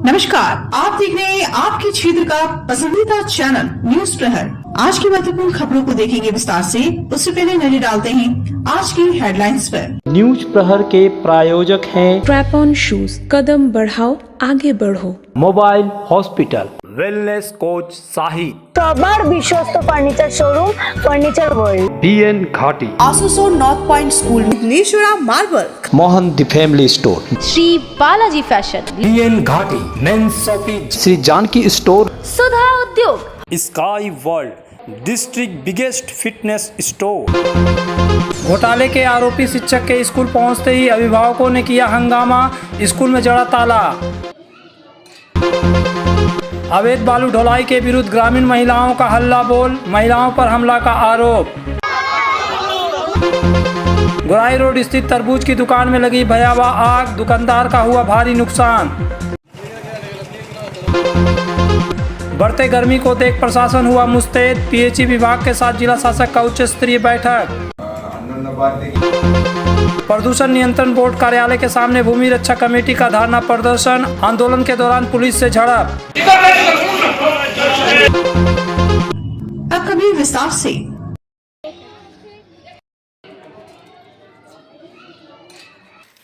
नमस्कार, आप देख रहे हैं आपके क्षेत्र का पसंदीदा चैनल न्यूज प्रहर। आज की महत्वपूर्ण खबरों को देखेंगे विस्तार से। उससे पहले नजर डालते हैं आज की हेडलाइंस पर। न्यूज प्रहर के प्रायोजक हैं ट्रैप ऑन शूज, कदम बढ़ाओ आगे बढ़ो। Mobile hospital, wellness coach Sahid, सबर विश्वस्त furniture showroom, furniture world, BN Ghati, आसोसो नॉर्थ पॉइंट स्कूल, नेशुरा marble, Mohan the family store, Shri Balaji fashion, BN Ghati, men's shopping, Shri Janaki store, Sudha Udyog, sky world, district biggest fitness store. घोटाले के आरोपी शिक्षक के स्कूल पहुंचते ही अभिभावकों ने किया हंगामा, स्कूल में जड़ा ताला। अवैध बालू ढुलाई के विरुद्ध ग्रामीण महिलाओं का हल्ला बोल, महिलाओं पर हमला का आरोप। गुराई रोड स्थित तरबूज की दुकान में लगी भयावह आग, दुकानदार का हुआ भारी नुकसान। बढ़ते गर्मी को देख प्रशासन हुआ मुस्तैद, पीएचई विभाग के साथ जिला शासक का उच्च स्तरीय बैठक। प्रदूषण नियंत्रण बोर्ड कार्यालय के सामने भूमि रक्षा कमेटी का धरना प्रदर्शन, आंदोलन के दौरान पुलिस से झड़प। अब कभी विस्तार से।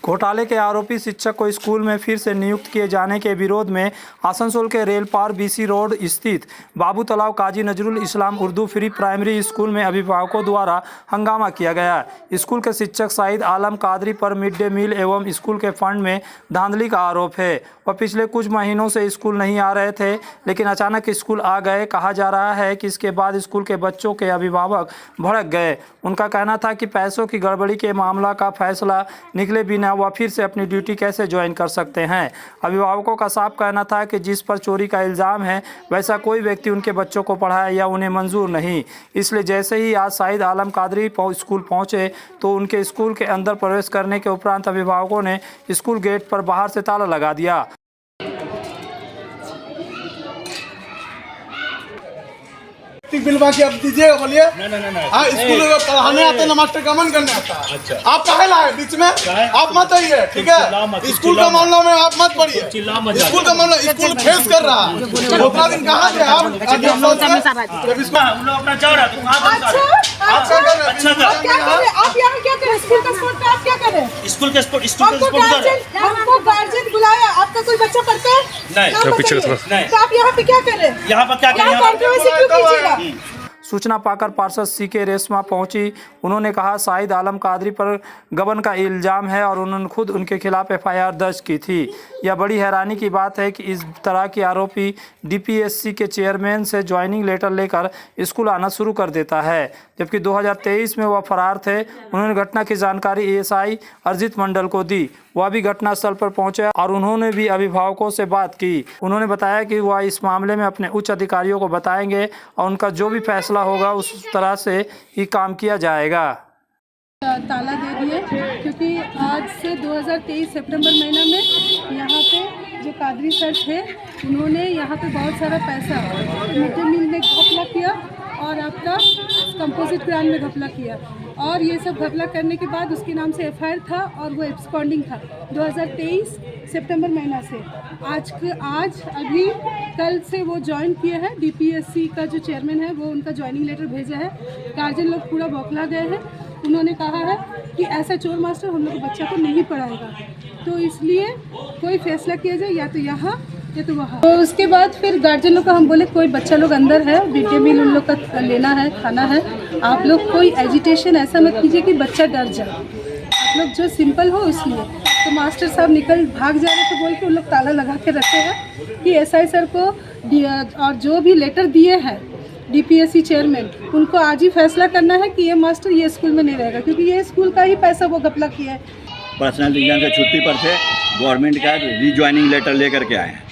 घोटाले के आरोपी शिक्षक को स्कूल में फिर से नियुक्त किए जाने के विरोध में आसनसोल के रेलपार बीसी रोड स्थित बाबू तालाब काजी Nazrul Islam Urdu free primary school में अभिभावकों द्वारा हंगामा किया गया। स्कूल के शिक्षक शाहिद आलम कादरी पर मिड डे मील एवं स्कूल के फंड में धांधली का आरोप है। वह पिछले कुछ महीनों से स्कूल नहीं आ रहे थे, लेकिन अचानक स्कूल आ गए। कहा जा रहा है कि इसके बाद स्कूल के बच्चों के अभिभावक भड़क गए। उनका कहना था कि पैसों की गड़बड़ी के मामला का फैसला निकले बिना वह फिर से अपनी ड्यूटी कैसे ज्वाइन कर सकते हैं। अभिभावकों का साफ कहना था कि जिस पर चोरी का इल्ज़ाम है वैसा कोई व्यक्ति उनके बच्चों को पढ़ाए या उन्हें मंजूर नहीं। इसलिए जैसे ही आज शाहिद आलम कादरी स्कूल पहुंचे तो उनके स्कूल के अंदर प्रवेश करने के उपरांत अभिभावकों ने स्कूल गेट पर बाहर से ताला लगा दिया। बिलवा के आप दीजिएगा, बोलिए। हाँ, स्कूल में पढ़ाने आते हैं, मास्टर का मन करने आता है। अच्छा। आप कहे लाए बीच में, आप मत आइए, ठीक है। स्कूल का मामला में आप मत पढ़िए। स्कूल का मामला, स्कूल फेस कर रहा है। उतना दिन कहाँ थे आप? अपना चल रहा आप यहाँ क्या करें? स्कूल का स्पोर्ट का आप क्या करें? स्कूल के स्पोर्ट हमको गार्जियन बुलाया, आपका कोई बच्चा पढ़ता है? नहीं। तो आप यहाँ पे क्या करें? यहाँ पर क्या करें? कंट्रोवर्सी क्यों कीजिएगा? सूचना पाकर पार्षद सीके रेशमा पहुंची। उन्होंने कहा शाहिद आलम कादरी पर गबन का इल्ज़ाम है और उन्होंने खुद उनके खिलाफ एफआईआर दर्ज की थी। यह बड़ी हैरानी की बात है कि इस तरह के आरोपी डीपीएससी के चेयरमैन से ज्वाइनिंग लेटर लेकर स्कूल आना शुरू कर देता है, जबकि 2023 में वह फरार थे। उन्होंने घटना की जानकारी एएसआई अर्जित मंडल को दी। वह भी घटनास्थल पर पहुंचे और उन्होंने भी अभिभावकों से बात की। उन्होंने बताया कि वह इस मामले में अपने उच्च अधिकारियों को बताएंगे और उनका जो भी फैसला होगा उस तरह से ही काम किया जाएगा। ताला दे दिए क्योंकि आज से 2023 सितंबर महीना में यहाँ पे जो कादरी सर थे उन्होंने यहाँ पे बहुत सारा पैसा मिड डे मील में घपला किया और आपका कंपोजिट प्लान में घपला किया और ये सब घपला करने के बाद उसके नाम से एफआईआर था और वो एब्सकॉन्डिंग था 2023 सितंबर महीना से। आज अभी कल से वो ज्वाइन किए हैं। डीपीएससी का जो चेयरमैन है वो उनका ज्वाइनिंग लेटर भेजा है। गार्जियन लोग पूरा बौखला गए हैं। उन्होंने कहा है कि ऐसा चोर मास्टर हम लोग के बच्चा को नहीं पढ़ाएगा, तो इसलिए कोई फैसला किया जाए या तो यहाँ या तो वहाँ। तो उसके बाद फिर गार्जियन लोग का हम बोले कोई बच्चा लोग अंदर है, मिड डे मील उन लोग का लेना है, खाना है, आप लोग कोई एजिटेशन ऐसा मत कीजिए कि बच्चा डर जाए, आप लोग जो सिंपल हो इसलिए। तो मास्टर साहब भाग जा रहे थे बोल के उन लोग ताला लगा के रखे हैं कि एसआई सर को और जो भी लेटर दिए हैं डीपीएससी चेयरमैन उनको आज ही फैसला करना है कि ये मास्टर ये स्कूल में नहीं रहेगा, क्योंकि ये स्कूल का ही पैसा वो घपला किया है। पर्सनल रीजन से छुट्टी पर थे, गवर्नमेंट का रीज्वाइनिंग लेटर लेकर के आए हैं।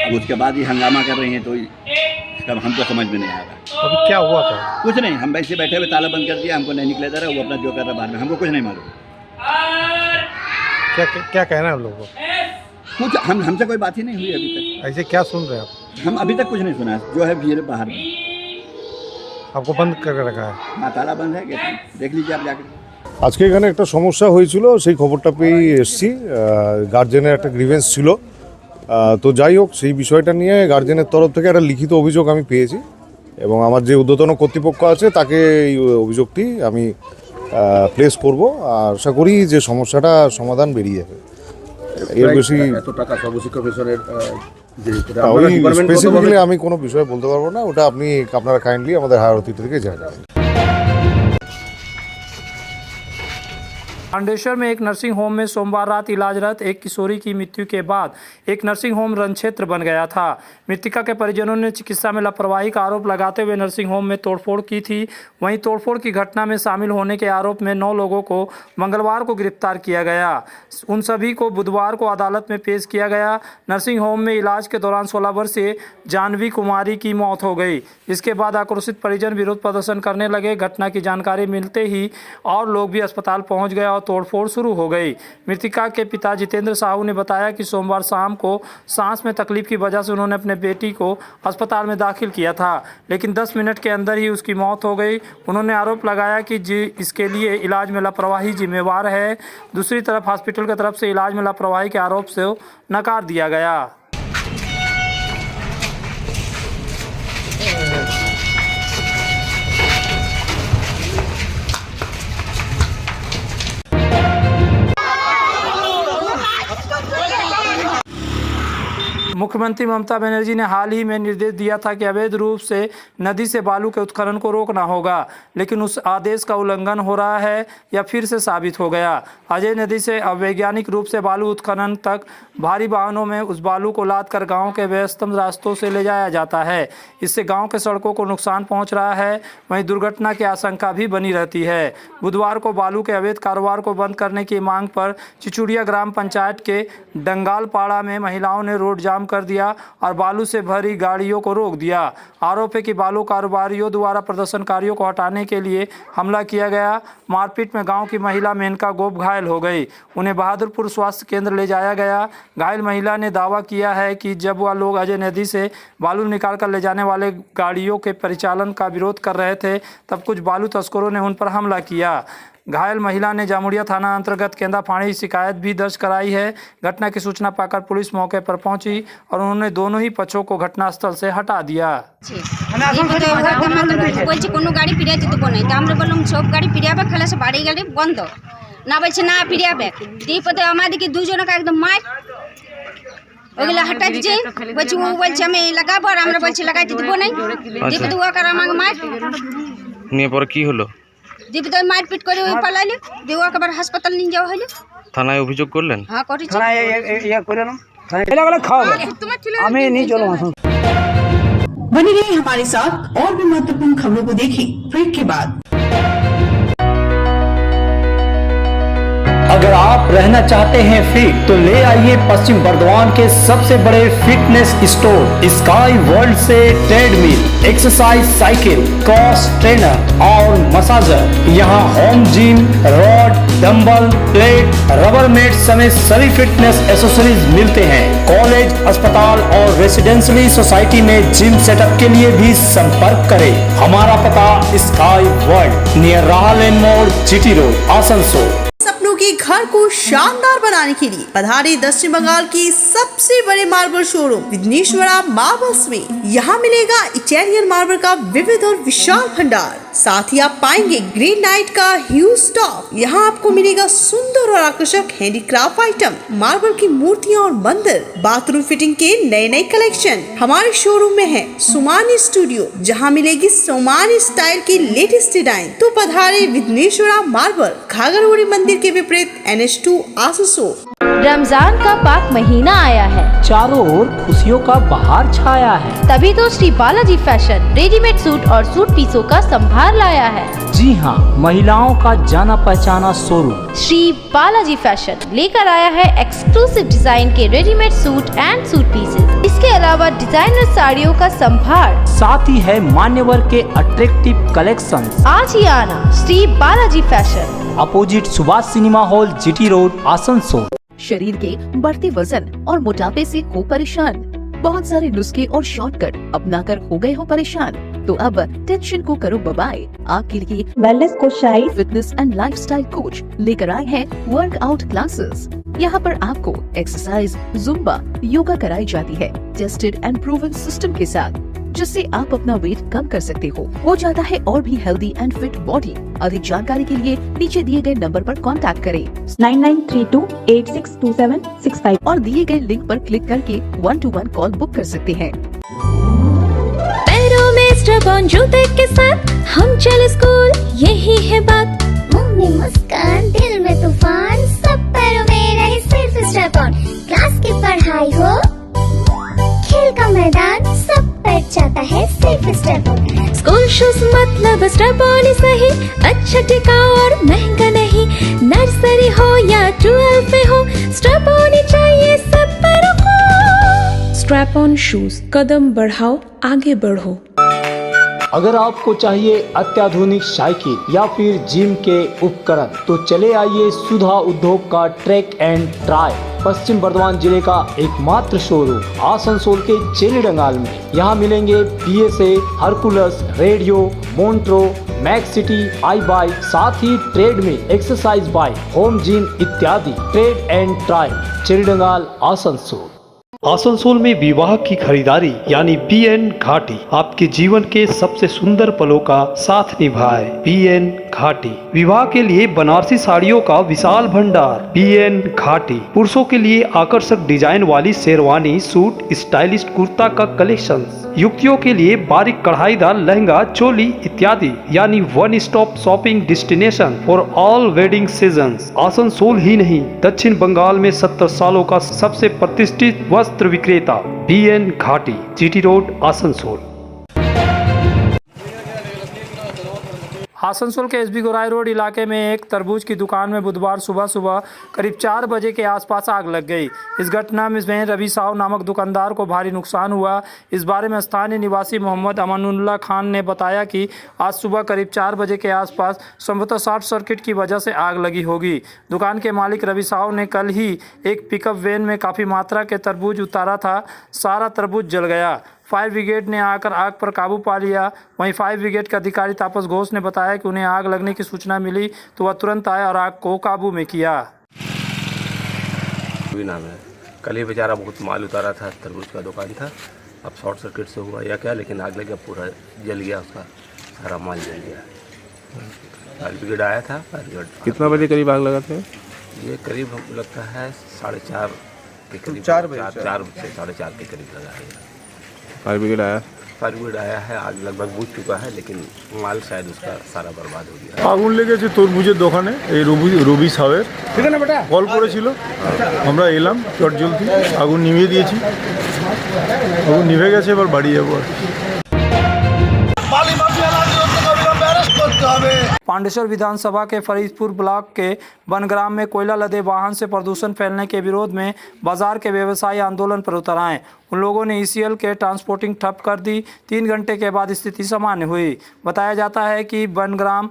अब उसके बाद ही हंगामा कर रही हैं, तो इसका हमको समझ में नहीं आ रहा। अभी क्या हुआ था? कुछ नहीं, हम वैसे बैठे हुए ताला बंद कर दिया, हमको नहीं निकले दे रहा, वो अपना जो कर रहा बाद में, हमको कुछ नहीं मालूम। क्या कहना है हम लोगों को? कुछ हमसे कोई बात ही नहीं हुई अभी तक। ऐसे क्या सुन रहे हैं आप? हम अभी तक कुछ नहीं सुना, जो है भीड़ बाहर में। आपको बंद करके रखा है? हाँ, ताला बंद है, देख लीजिए आप जाकर। আজকে এখানে একটা সমস্যা হয়েছিল, সেই খবরটা পেয়ে এসেছি। গার্জেনের একটা গ্রিভেন্স ছিল, তো যাই হোক, সেই বিষয়টা নিয়ে গার্জেনের তরফ থেকে একটা লিখিত অভিযোগ আমি পেয়েছি এবং আমার যে ঊর্ধ্বতন কর্তৃপক্ষ আছে তাকে এই অভিযোগটি আমি প্লেস করব। আর আশা করি যে সমস্যাটা সমাধান বেরিয়ে যাবে। এর বেশি এত টাকা সর্বশিক্ষা মিশনের ওই স্পেসিফিক্যালি আমি কোনো বিষয় বলতে পারবো না, ওটা আপনারা কাইন্ডলি আমাদের হায়ার অথরিটি থেকে জানাবেন। पांडेश्वर में एक नर्सिंग होम में सोमवार रात इलाजरत एक किशोरी की मृत्यु के बाद एक नर्सिंग होम रणक्षेत्र बन गया था। मृतका के परिजनों ने चिकित्सा में लापरवाही का आरोप लगाते हुए नर्सिंग होम में तोड़फोड़ की थी। वहीं तोड़फोड़ की घटना में शामिल होने के आरोप में 9 लोगों को मंगलवार को गिरफ्तार किया गया। उन सभी को बुधवार को अदालत में पेश किया गया। नर्सिंग होम में इलाज के दौरान 16 वर्षीय जानवी कुमारी की मौत हो गई। इसके बाद आक्रोशित परिजन विरोध प्रदर्शन करने लगे। घटना की जानकारी मिलते ही और लोग भी अस्पताल पहुंच गए और तोड़फोड़ शुरू हो गई। मृतका के पिता जितेंद्र साहू ने बताया कि सोमवार शाम को सांस में तकलीफ की वजह से उन्होंने अपने बेटी को अस्पताल में दाखिल किया था, लेकिन 10 मिनट के अंदर ही उसकी मौत हो गई। उन्होंने आरोप लगाया कि इसके लिए इलाज में लापरवाही जिम्मेवार है। दूसरी तरफ हॉस्पिटल की तरफ से इलाज में लापरवाही के आरोप से नकार दिया गया। मुख्यमंत्री ममता बनर्जी ने हाल ही में निर्देश दिया था कि अवैध रूप से नदी से बालू के उत्खनन को रोकना होगा, लेकिन उस आदेश का उल्लंघन हो रहा है या फिर से साबित हो गया। अजय नदी से अवैज्ञानिक रूप से बालू उत्खनन तक भारी वाहनों में उस बालू को लाद कर गाँव के व्यस्तम रास्तों से ले जाया जाता है। इससे गाँव के सड़कों को नुकसान पहुँच रहा है, वहीं दुर्घटना की आशंका भी बनी रहती है। बुधवार को बालू के अवैध कारोबार को बंद करने की मांग पर चिचुड़िया ग्राम पंचायत के डंगालपाड़ा में महिलाओं ने रोड जाम कर दिया और बालू से भरी गाड़ियों को रोक दिया। आरोप है कि बालू कारोबारियों द्वारा प्रदर्शनकारियों को हटाने के लिए हमला किया गया। मारपीट में गांव की महिला मेनका गोप घायल हो गई। उन्हें बहादुरपुर स्वास्थ्य केंद्र ले जाया गया। घायल महिला ने दावा किया है कि जब वह लोग अजय नदी से बालू निकाल कर ले जाने वाले गाड़ियों के परिचालन का विरोध कर रहे थे, तब कुछ बालू तस्करों ने उन पर हमला किया। घायल महिला ने जामुड़िया थाना अंतर्गत केंदा फाड़ी शिकायत भी दर्ज कराई है। घटना की सूचना पाकर पुलिस मौके पर पहुंची और उन्होंने दोनों ही पक्षों को घटनास्थल से हटा दिया। কোনো গাড়ি ফিরিয়ে যেতে নাই তো আমরা বললাম সব গাড়ি ফিরিয়াবে খেলে সে বাড়ি গাড়ি বন্ধ না বলছে না ফিরিয়াবে দীপতে আমাদেরকে দুজনকে একদম মার ওগুলো হটা দিছে বলছে ও বলছে আমি লাগাবো আর আমরা বলছি লাগাইতে দিব নাই দীপতে ও কার আমাকে মার নিয়ে পরে কি হলো? দীপতে মারপিট করে ওই পালাইলে দিয়ে ওকে আবার হাসপাতাল নিয়ে যাওয়া হলো। থানায় অভিযোগ করলেন? হ্যাঁ করেছি। থানায় ইয়া করলাম এলাকালে খাওয়া আমি नहीं चलो वहां। बने रहिए हमारे साथ और भी महत्वपूर्ण खबरों को देखें ब्रेक के बाद। अगर आप रहना चाहते हैं फिट तो ले आइए पश्चिम बर्दवान के सबसे बड़े फिटनेस स्टोर स्काई वर्ल्ड से treadmill, exercise cycle, cross trainer और मसाजर। यहाँ home gym, rod, dumbbell, plate, rubber mat समेत सभी फिटनेस एसेसरीज मिलते हैं। कॉलेज, अस्पताल और रेसिडेंशियली सोसाइटी में जिम सेटअप के लिए भी संपर्क करें। हमारा पता स्काई वर्ल्ड नियर राहालेन मोड़, जीटी रोड, आसनसोल। सपनों के घर को शानदार बनाने के लिए पधारे दक्षिण बंगाल की सबसे बड़े मार्बल शोरूम विघ्नेश्वरा मार्बल्स में। यहाँ मिलेगा इटालियन मार्बल का विविध और विशाल भंडार, साथ ही आप पाएंगे ग्रेनाइट का ह्यूज स्टॉक। यहाँ आपको मिलेगा सुंदर और आकर्षक हैंडीक्राफ्ट आइटम, मार्बल की मूर्तियाँ और मंदिर, बाथरूम फिटिंग के नए नए कलेक्शन। हमारे शोरूम में है सोमानी स्टूडियो, जहाँ मिलेगी सोमानी स्टाइल की लेटेस्ट डिजाइन। तो पधारे विघ्नेश्वरा मार्बल, घाघरगुड़ी मंदिर के विपरीत NH2 आसनसोल। रमजान का पाक महीना आया है, चारों ओर खुशियों का बहार छाया है। तभी तो Shri Balaji fashion readymade suit और सूट पीसों का संभार लाया है। जी हाँ, महिलाओं का जाना पहचाना शोरूम श्री बालाजी फैशन लेकर आया है एक्सक्लूसिव डिजाइन के readymade suit and suit pieces. इसके अलावा डिजाइनर साड़ियों का संभार, साथ ही है मान्यवर के अट्रैक्टिव कलेक्शन। आज ही आना Shri Balaji fashion, opposite Subhash cinema hall, GT road, Asansol. शरीर के बढ़ते वजन और मोटापे से हो परेशान? बहुत सारे नुस्खे और शॉर्टकट अपनाकर हो गए हो परेशान? तो अब टेंशन को करो बाय। आपके लिए wellness coach Shahid fitness and lifestyle coach लेकर आए हैं वर्कआउट क्लासेस। यहाँ पर आपको एक्सरसाइज, जुम्बा, योगा कराई जाती है टेस्टेड एंड प्रूवन सिस्टम के साथ, जिससे आप अपना वेट कम कर सकते हो जाता है और भी हेल्दी एंड फिट बॉडी। अधिक जानकारी के लिए नीचे दिए गए नंबर पर कांटेक्ट करें 9932862765 और दिए गए लिंक पर क्लिक करके 1-to-1 कॉल बुक कर सकते हैं। पैरों में स्ट्रैप-ऑन जूते के साथ हम चले स्कूल, यही है बात। मुंह में मुस्कान, दिल में तूफान, सब पैरों में रहे सिर्फ स्ट्रैप-ऑन। क्लास की पढ़ाई हो, खेल का मैदान, सब पर जाता है सिर्फ स्ट्रैप-ऑन। स्कूल शूज मतलब स्ट्रैप-ऑन ही सही, अच्छा टिकाऊ और महंगा नहीं। नर्सरी हो या 12 में हो, स्ट्रैप-ऑन ही चाहिए सब पैरों को। स्ट्रैप ऑन शूज, कदम बढ़ाओ आगे बढ़ो। अगर आपको चाहिए अत्याधुनिक साइकिल या फिर जिम के उपकरण तो चले आइए सुधा उद्योग का ट्रैक एंड ट्राई पश्चिम बर्धमान जिले का एकमात्र शोरूम आसनसोल के चेली डंगाल में। यहाँ मिलेंगे PSA, Hercules, radio, Montra, Max City, I bike, साथ ही ट्रेड में एक्सरसाइज बाइक, होम जिम इत्यादि। Trade and try Chelidanga Asansol. Asansol में विवाह की खरीदारी यानी PN घाटी आपके जीवन के सबसे सुंदर पलों का साथ निभाए। PN घाटी विवाह के लिए बनारसी साड़ियों का विशाल भंडार। PN घाटी पुरुषों के लिए आकर्षक डिजाइन वाली शेरवानी, सूट, स्टाइलिश कुर्ता का कलेक्शन, युवतियों के लिए बारीक कढ़ाईदार लहंगा, चोली इत्यादि, यानी one stop shopping destination for all wedding seasons. Asansol ही नहीं, दक्षिण बंगाल में 70 सालों का सबसे प्रतिष्ठित वस्त्र विक्रेता PN घाटी, GT रोड, आसनसोल। आसनसोल के SB गोराई रोड इलाके में एक तरबूज की दुकान में बुधवार सुबह करीब 4 बजे के आसपास आग लग गई। इस घटना में रवि साहू नामक दुकानदार को भारी नुकसान हुआ। इस बारे में स्थानीय निवासी मोहम्मद अमानुल्लाह खान ने बताया कि आज सुबह करीब 4 बजे के आसपास संभवतः शॉर्ट सर्किट की वजह से आग लगी होगी। दुकान के मालिक रवि साहू ने कल ही एक पिकअप वैन में काफ़ी मात्रा के तरबूज उतारा था। सारा तरबूज जल गया। फायर ब्रिगेड ने आकर आग पर काबू पा लिया। वहीं फायर ब्रिगेड के अधिकारी तापस घोष ने बताया कि उन्हें आग लगने की सूचना मिली तो वह तुरंत आए और आग को काबू में किया। नाम है, कल ही बेचारा बहुत माल उतारा था, तरबूज का दुकान था। अब शॉर्ट सर्किट से हुआ या क्या, लेकिन आग लग गया, पूरा जल गया, उसका सारा माल जल गया। फायर ब्रिगेड आया था। कितना बजे करीब आग लगा था? ये करीब लगता है 4:30 के करीब, 4 से 4:30 के करीब लगा है। फायर ब्रिगेड आया? फायर ब्रिगेड आया है, आग लगभग बुझ चुका है, लेकिन माल शायद उसका सारा बर्बाद हो गया। আগুন লেগেছে তরমুজের দোকানে, এই রবি সাহের কল করেছিল, আমরা এলাম চট জলদি আগুন নিভিয়ে দিয়েছি। আগুন নিভে গেছে, এবার বাড়ি যাবো। पांडेसर विधानसभा के फरीदपुर ब्लॉक के बनग्राम में कोयला लदे वाहन से प्रदूषण फैलने के विरोध में बाजार के व्यवसायी आंदोलन पर उतर आए। उन लोगों ने ECL के ट्रांसपोर्टिंग ठप कर दी। 3 घंटे के बाद स्थिति सामान्य हुई। बताया जाता है कि बनग्राम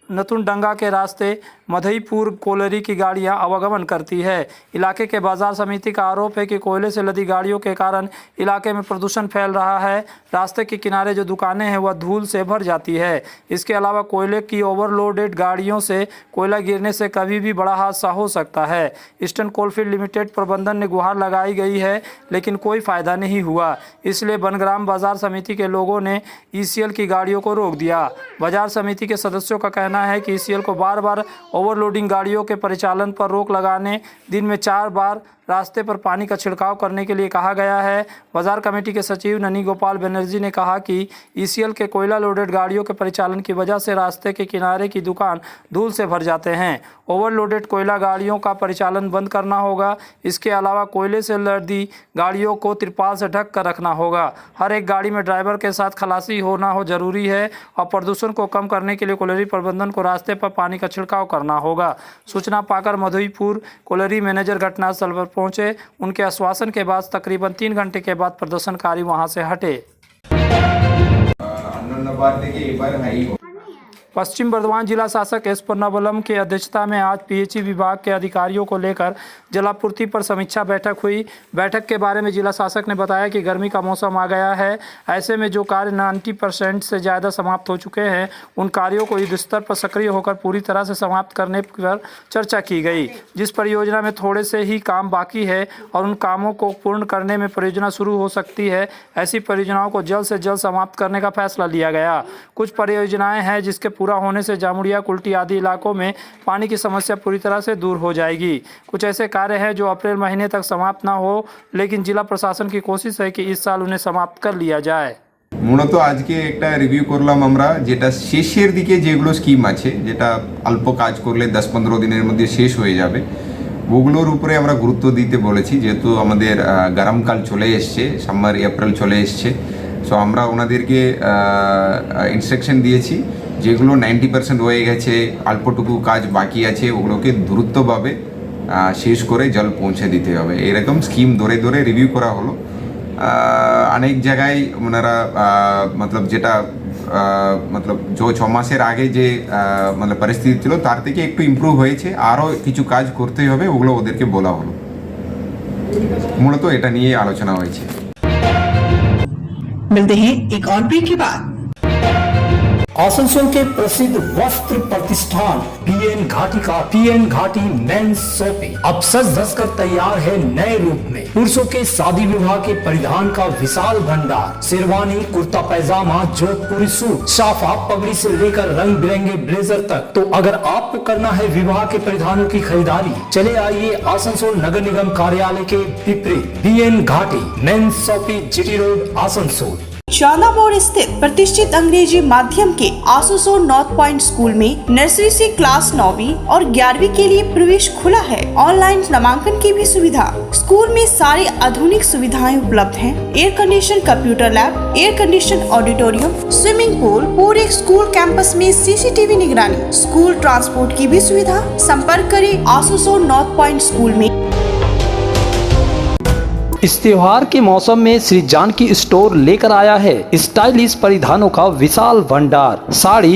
नतुनडंगा के रास्ते मधईपुर कोलरी की गाड़ियां आवागमन करती है। इलाके के बाजार समिति का आरोप है कि कोयले से लदी गाड़ियों के कारण इलाके में प्रदूषण फैल रहा है। रास्ते के किनारे जो दुकानें हैं वह धूल से भर जाती है। इसके अलावा कोयले की ओवरलोडेड गाड़ियों से कोयला गिरने से कभी भी बड़ा हादसा हो सकता है। ईस्टर्न कोलफील्ड लिमिटेड प्रबंधन ने गुहार लगाई गई है, लेकिन कोई फायदा नहीं हुआ। इसलिए बनग्राम बाजार समिति के लोगों ने ECL की गाड़ियों को रोक दिया। बाजार समिति के सदस्यों का कहना है कि ECL को बार बार ओवरलोडिंग गाड़ियों के परिचालन पर रोक लगाने, दिन में 4 बार रास्ते पर पानी का छिड़काव करने के लिए कहा गया है। बाजार कमेटी के सचिव ननी गोपाल बनर्जी ने कहा कि ECL के कोयला लोडेड गाड़ियों के परिचालन की वजह से रास्ते के किनारे की दुकान धूल से भर जाते हैं। ओवरलोडेड कोयला गाड़ियों का परिचालन बंद करना होगा। इसके अलावा कोयले से लदी गाड़ियों को तिरपाल से ढक कर रखना होगा। हर एक गाड़ी में ड्राइवर के साथ खलासी होना जरूरी है और प्रदूषण को कम करने के लिए कोयलरी प्रबंधन को रास्ते पर पानी का छिड़काव करना होगा। सूचना पाकर मधुईपुर कोयलरी मैनेजर घटनास्थल पर पहुंचे। उनके आश्वासन के बाद तकरीबन 3 घंटे के बाद प्रदर्शनकारी वहां से हटे। पश्चिम बर्धमान जिला शासक एस पुन्नावलम की अध्यक्षता में आज पीएचई विभाग के अधिकारियों को लेकर जलापूर्ति पर समीक्षा बैठक हुई। बैठक के बारे में जिला शासक ने बताया कि गर्मी का मौसम आ गया है, ऐसे में जो कार्य 90% से ज़्यादा समाप्त हो चुके हैं उन कार्यों को युद्ध स्तर पर सक्रिय होकर पूरी तरह से समाप्त करने पर चर्चा की गई। जिस परियोजना में थोड़े से ही काम बाकी है और उन कामों को पूर्ण करने में परियोजना शुरू हो सकती है, ऐसी परियोजनाओं को जल्द से जल्द समाप्त करने का फैसला लिया गया। कुछ परियोजनाएं हैं जिसके पूरा होने से जामुड़िया, कुल्टी आदि इलाकों में पानी की समस्या पूरी तरह से दूर हो जाएगी। कुछ ऐसे कार्य हैं जो अप्रैल महीने तक समाप्त ना हो, लेकिन जिला प्रशासन की कोशिश है कि इस साल उन्हें समाप्त कर लिया जाए। মূলত আজকে একটা রিভিউ করলাম আমরা, যেটা শেষের দিকে যেগুলো স্কিম আছে, যেটা অল্প কাজ করলে 10-15 দিনের মধ্যে শেষ হয়ে যাবে, ওগুলোর উপরে আমরা গুরুত্ব দিতে বলেছি। যেহেতু আমাদের গরমকাল চলে এসছে, সামার এপ্রিল চলে এসছে, সো আমরা ওনাদেরকে ইনস্ট্রাকশন দিয়েছি যেগুলো 90% হয়ে গেছে, অল্পটুকু কাজ বাকি আছে, ওগুলোকে দ্রুতভাবে শেষ করে জল পৌঁছে দিতে হবে। এরকম স্কিম ধরে ধরে রিভিউ করা হলো। অনেক জায়গায় ওনারা मतलब যেটা मतलब जो 6 মাসের আগে যে मतलब পরিস্থিতি ছিল তার থেকে একটু ইমপ্রুভ হয়েছে, আরও কিছু কাজ করতে হবে, ওগুলো ওদেরকে বলা হলো। মূলত এটা নিয়ে আলোচনা হয়েছে। मिलते हैं एक और ब्रेक के बाद। आसनसोल के प्रसिद्ध वस्त्र प्रतिष्ठान पीएन घाटी का पीएन घाटी मेंस शॉपिंग अब सज धज कर तैयार है नए रूप में। पुरुषों के शादी विवाह के परिधान का विशाल भंडार, शेरवानी, कुर्ता पैजामा, जोधपुरी सूट, साफा, पगड़ी से लेकर रंग बिरंगे ब्लेजर तक। तो अगर आपको करना है विवाह के परिधानों की खरीदारी, चले आइए आसनसोल नगर निगम कार्यालय के विपरीत PN Ghati men's shopping, GT road, Asansol. Chanda More स्थित प्रतिष्ठित अंग्रेजी माध्यम के आसनसोल नॉर्थ पॉइंट स्कूल में नर्सरी से क्लास 9वीं और 11वीं के लिए प्रवेश खुला है। ऑनलाइन नामांकन की भी सुविधा। स्कूल में सारी आधुनिक सुविधाएं उपलब्ध हैं। Air condition computer lab, air condition auditorium, swimming pool, पूरे स्कूल कैंपस में सीसीटीवी निगरानी, स्कूल ट्रांसपोर्ट की भी सुविधा। संपर्क करें आसनसोल नॉर्थ पॉइंट स्कूल में। इस त्योहार के मौसम में श्री जानकी स्टोर लेकर आया है स्टाइलिश परिधानों का विशाल भंडार। साड़ी,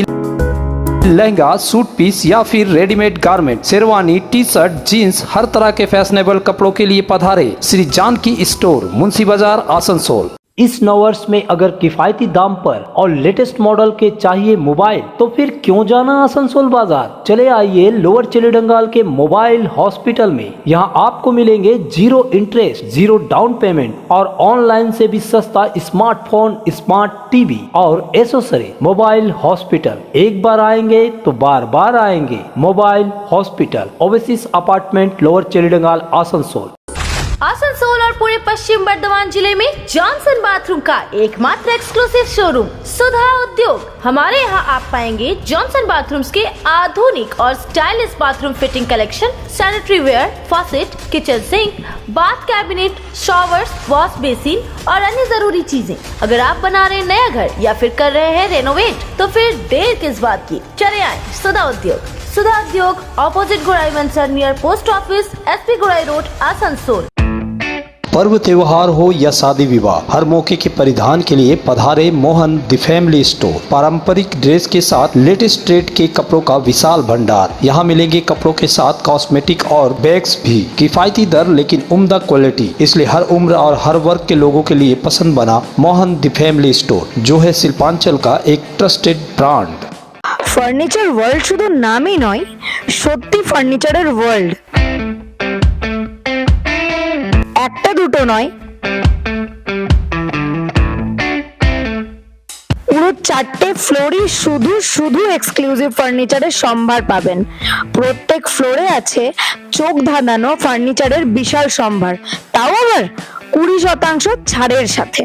लहंगा, सूट पीस या फिर readymade garment, sherwani, T shirt, jeans, हर तरह के फैशनेबल कपड़ों के लिए पधारे श्री जानकी स्टोर, मुंशी बाजार, आसनसोल। इस नववर्ष में अगर किफायती दाम पर और लेटेस्ट मॉडल के चाहिए मोबाइल, तो फिर क्यों जाना आसनसोल बाजार। चले आइए लोअर चिलीडंगाल के मोबाइल हॉस्पिटल में। यहाँ आपको मिलेंगे 0 इंटरेस्ट, 0 डाउन पेमेंट और ऑनलाइन से भी सस्ता स्मार्टफोन, स्मार्ट टीवी और एसेसरी। मोबाइल हॉस्पिटल, एक बार आएंगे तो बार बार आएंगे। Mobile hospital, Oasis apartment, lower Chelidanga, Asansol. Asansol और पूरे पश्चिम बर्धमान जिले में जॉनसन बाथरूम का एकमात्र एक्सक्लूसिव शोरूम सुधा उद्योग। हमारे यहाँ आप पाएंगे जॉनसन बाथरूम्स के आधुनिक और stylish bathroom fitting collection, sanitary ware, faucet, kitchen sink, bath cabinet, showers, wash basin और अन्य जरूरी चीजें। अगर आप बना रहे हैं नया घर या फिर कर रहे हैं रेनोवेट, तो फिर देर किस बात की, चले आए सुधा उद्योग। सुधा उद्योग ऑपोजिट गोराई वंसर नियर पोस्ट ऑफिस, एसपी गोराई रोड, आसनसोल। पर्व त्योहार हो या शादी विवाह, हर मौके के परिधान के लिए पधारे मोहन द फैमिली स्टोर। पारंपरिक ड्रेस के साथ लेटेस्ट ट्रेड के कपड़ों का विशाल भंडार। यहाँ मिलेंगे कपड़ों के साथ कॉस्मेटिक और बैग्स भी। किफायती दर लेकिन उम्दा क्वालिटी, इसलिए हर उम्र और हर वर्ग के लोगों के लिए पसंद बना मोहन द फैमिली स्टोर, जो है शिल्पांचल का एक ट्रस्टेड ब्रांड। ফার্নিচার ওয়ার্ল্ড শুধু নামই নয়, সত্যি ফার্নিচারের ওয়ার্ল্ড। একটা দুটো নয়, পুরো 4টে ফ্লোরই শুধু শুধু এক্সক্লুসিভ ফার্নিচারের সম্ভার পাবেন। প্রত্যেক ফ্লোরে আছে চোখ ধাঁধানো ফার্নিচারের বিশাল সম্ভার, তাও আবার 20% ছাড়ের সাথে।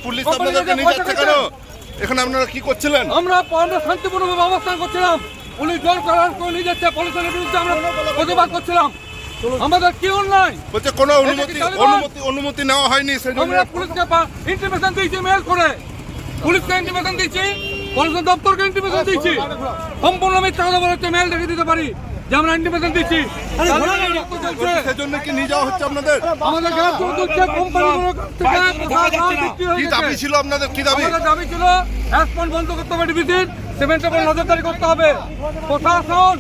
পুলিশ আপনাদেরকে নিয়ে যাচ্ছে কেন? এখানে আপনারা কি করছিলেন? আমরা শান্তিপূর্ণভাবে অবস্থান করছিলাম, পুলিশ জোর করে নিয়ে যাচ্ছে, পুলিশের বিরুদ্ধে আমরা প্রতিবাদ করছিলাম। আমাদের কি অন্যায়? বলছে কোনো অনুমতি নেওয়া হয়নি, আমরা পুলিশকে ইন্টিমেশন দিয়েছি, মেল করে পুলিশকে ইন্টিমেশন দিয়েছি, পুলিশের দপ্তরকে ইন্টিমেশন দিয়েছি। সম্পূর্ণ মিথ্যা কথা বলে মেল দেখে দিতে পারি যে আমরা ইন্টিমেশন দিচ্ছি। সেজন্য কি নিয়ে যাওয়া হচ্ছে আপনাদের? আমাদের কি দাবি ছিল আপনাদের? কি দাবি? দাবি ছিল অ্যাসপন্ড বন্ধ করতে হবে, ডিভিসির সিমেন্টের উপর নজরদারি করতে হবে। প্রশাসন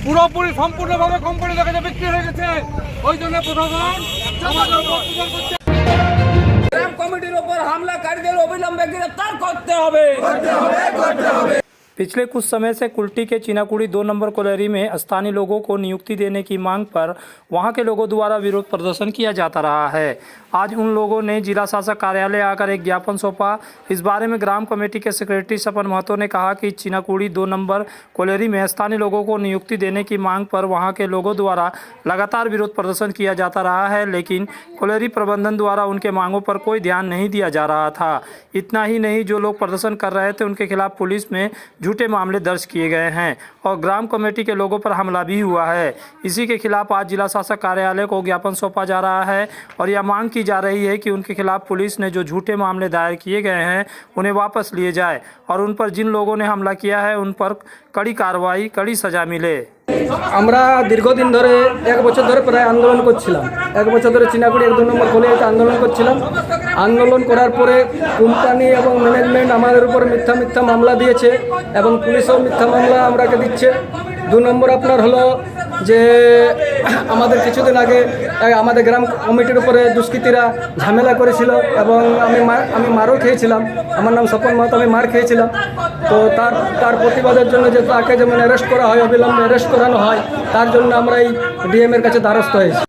পুরোপুরি সম্পূর্ণভাবে কোম্পানি দেখা যায় বিক্রি হয়ে গেছে, ওই জন্য প্রশাসন গ্রাম কমিটির উপর হামলাকারীদের অবিলম্বে গ্রেফতার করতে হবে। पिछले कुछ समय से कुल्टी के चिनाकुड़ी 2 नंबर कोलेरी में स्थानीय लोगों को नियुक्ति देने की मांग पर वहां के लोगों द्वारा विरोध प्रदर्शन किया जाता रहा है। आज उन लोगों ने जिला शासक कार्यालय आकर एक ज्ञापन सौंपा। इस बारे में ग्राम कमेटी के सेक्रेटरी सपन महतो ने कहा कि चिनाकुड़ी 2 नंबर कोलेरी में स्थानीय लोगों को नियुक्ति देने की मांग पर वहां के लोगों द्वारा लगातार विरोध प्रदर्शन किया जाता रहा है, लेकिन कोलेरी प्रबंधन द्वारा उनके मांगों पर कोई ध्यान नहीं दिया जा रहा था। इतना ही नहीं, जो लोग प्रदर्शन कर रहे थे उनके खिलाफ पुलिस में झूठे मामले दर्ज किए गए हैं और ग्राम कमेटी के लोगों पर हमला भी हुआ है। इसी के खिलाफ आज जिला शासक कार्यालय को ज्ञापन सौंपा जा रहा है और यह मांग की जा रही है कि उनके खिलाफ पुलिस ने जो झूठे मामले दायर किए गए हैं उन्हें वापस लिए जाए और उन पर जिन लोगों ने हमला किया है उन पर कड़ी कार्रवाई, कड़ी सजा मिले। আমরা দীর্ঘদিন ধরে 1 বছর ধরে প্রায় আন্দোলন করছিলাম। 1 বছর ধরে চিনাকুড়ি 1 নম্বর কলেজে আন্দোলন করছিলাম। আন্দোলন করার পরে কোম্পানি এবং ম্যানেজমেন্ট আমাদের উপর মিথ্যা মামলা দিয়েছে এবং পুলিশও মিথ্যা মামলা আমরাকে দিচ্ছে। 2 নম্বর আপনার হলো যে আমাদের কিছুদিন আগে আমাদের গ্রাম কমিটির উপরে দুষ্কৃতীরা ঝামেলা করেছিল এবং আমি মারও খেয়েছিলাম। আমার নাম সপন মাহাতো, আমি মার খেয়েছিলাম। তো তার প্রতিবাদের জন্য যে তাকে যেমন অ্যারেস্ট করা হয়, অবিলম্বে অ্যারেস্ট করানো হয়, তার জন্য আমরা এই ডিএম এর কাছে দ্বারস্থ হয়েছি।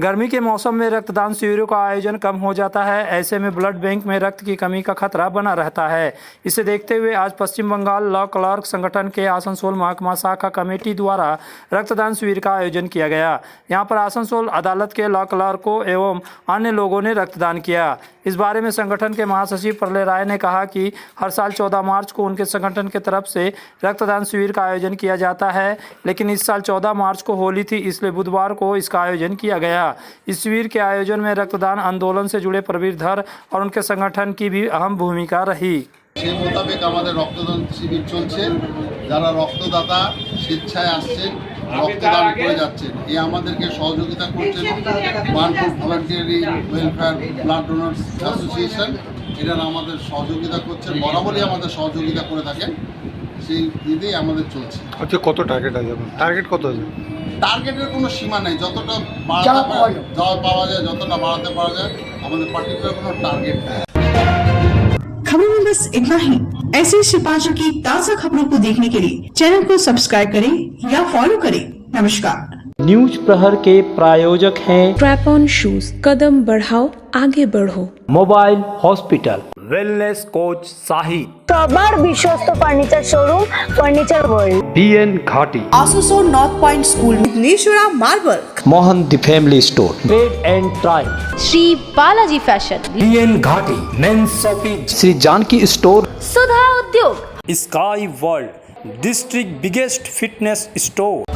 गर्मी के मौसम में रक्तदान शिविरों का आयोजन कम हो जाता है। ऐसे में ब्लड बैंक में रक्त की कमी का खतरा बना रहता है। इसे देखते हुए आज पश्चिम बंगाल लॉ क्लर्क संगठन के आसनसोल महकमा शाखा कमेटी द्वारा रक्तदान शिविर का आयोजन किया गया। यहां पर आसनसोल अदालत के लॉ क्लर्कों एवं अन्य लोगों ने रक्तदान किया। इस बारे में संगठन के महासचिव प्रलय राय ने कहा कि हर साल 14 मार्च को उनके संगठन की तरफ से रक्तदान शिविर का आयोजन किया जाता है, लेकिन इस साल 14 मार्च को होली थी, इसलिए बुधवार को इसका आयोजन किया गया। इस शिविर के आयोजन में रक्तदान आंदोलन से जुड़े प्रवीर धर और उनके संगठन की भी अहम भूमिका रही। সেই মোতাবেক আমাদের রক্তদান শিবির চলছে। যারা রক্তদাতা স্বেচ্ছায় আসছেন, রক্তদান করে যাচ্ছেন, এ আমাদেরকে সহযোগিতা করছেন Burnpur voluntary welfare blood donors association. এরা আমাদের সহযোগিতা করছেন, বরাবরই আমাদের সহযোগিতা করে থাকেন। সেই দিকেই আমাদের চলছে। আচ্ছা, কত টার্গেট আছে? টার্গেট কত আছে? টার্গেটের কোনো সীমা নেই, যতটা পাওয়া যায়, যতটা বাড়াতে পারা যায়, আমাদের পার্টিকুলার কোনো টার্গেট নেই। खबरों में बस इतना ही। ऐसे ही सिपाहियों की ताज़ा खबरों को देखने के लिए चैनल को सब्सक्राइब करें या फॉलो करें। नमस्कार। न्यूज प्रहर के प्रायोजक हैं स्ट्रैप ऑन शूज, कदम बढ़ाओ आगे बढ़ो। Mobile hospital, wellness coach Sahid, সবার বিশ্বস্ত furniture showroom furniture world, BN Ghati, Asansol north point school, Vighneshwara marble, Mohan the family store, trade and try, Shri Balaji fashion, BN Ghati, men's shopping, Shri Janaki store, Sudha Udyog, sky world, district biggest fitness store.